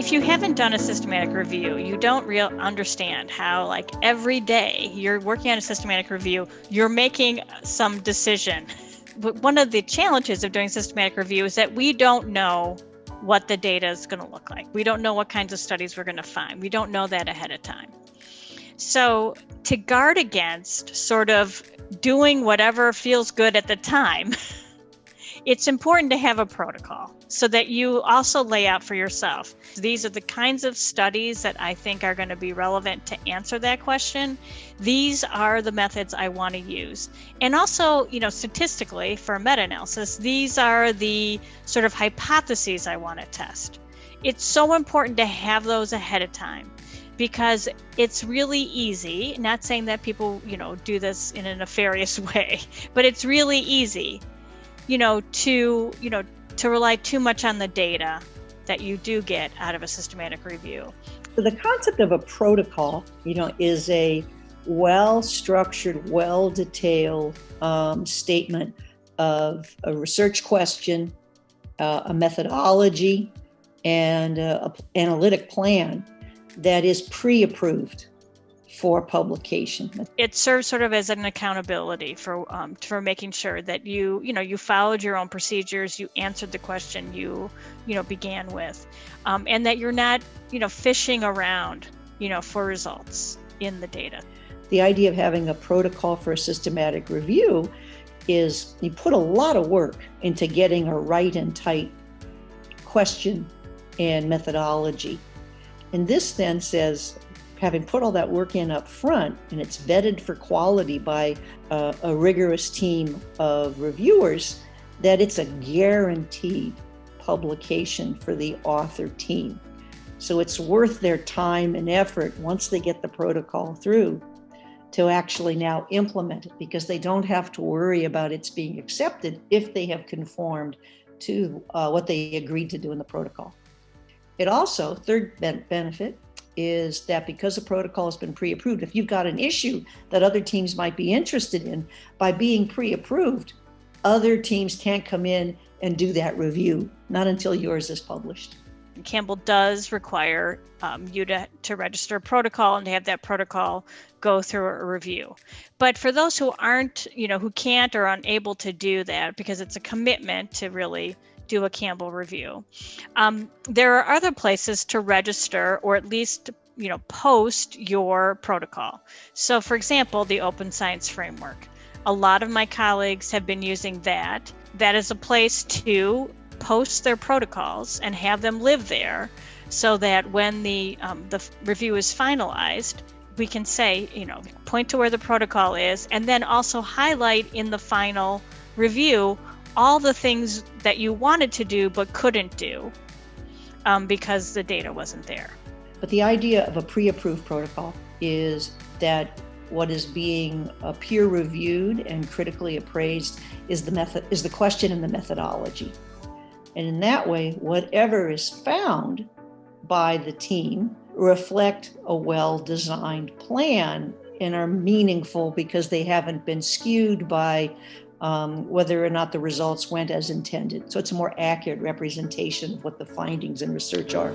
If you haven't done a systematic review, you don't understand how, like, every day you're working on a systematic review, you're making some decision. But one of the challenges of doing systematic review is that we don't know what the data is going to look like. We don't know what kinds of studies we're going to find. We don't know that ahead of time. So to guard against sort of doing whatever feels good at the time, it's important to have a protocol so that you also lay out for yourself. These are the kinds of studies that I think are going to be relevant to answer that question. These are the methods I want to use. And also, statistically for meta-analysis, these are the sort of hypotheses I want to test. It's so important to have those ahead of time, because it's really easy, not saying that people, do this in a nefarious way, but it's really easy, to rely too much on the data that you do get out of a systematic review. So the concept of a protocol, is a well-structured, well-detailed statement of a research question, a methodology, and an analytic plan that is pre-approved for publication. It serves sort of as an accountability for making sure that you followed your own procedures, you answered the question you began with, and that you're not fishing around for results in the data. The idea of having a protocol for a systematic review is you put a lot of work into getting a right and tight question and methodology. And this then says, having put all that work in up front, and it's vetted for quality by a rigorous team of reviewers, that it's a guaranteed publication for the author team. So it's worth their time and effort once they get the protocol through to actually now implement it, because they don't have to worry about its being accepted if they have conformed to what they agreed to do in the protocol. It also, third benefit, is that because the protocol has been pre-approved, if you've got an issue that other teams might be interested in, by being pre-approved, other teams can't come in and do that review, not until yours is published. Campbell does require you to register a protocol and to have that protocol go through a review. But for those who aren't, who can't or unable to do that, because it's a commitment to really do a Campbell review, there are other places to register, or at least post your protocol. So for example, the Open Science Framework. A lot of my colleagues have been using that. That is a place to post their protocols and have them live there, so that when the review is finalized, we can say, point to where the protocol is, and then also highlight in the final review all the things that you wanted to do but couldn't do because the data wasn't there. But the idea of a pre-approved protocol is that what is being peer-reviewed and critically appraised is the question and the methodology. And in that way, whatever is found by the team reflect a well-designed plan and are meaningful because they haven't been skewed by whether or not the results went as intended. So it's a more accurate representation of what the findings in research are.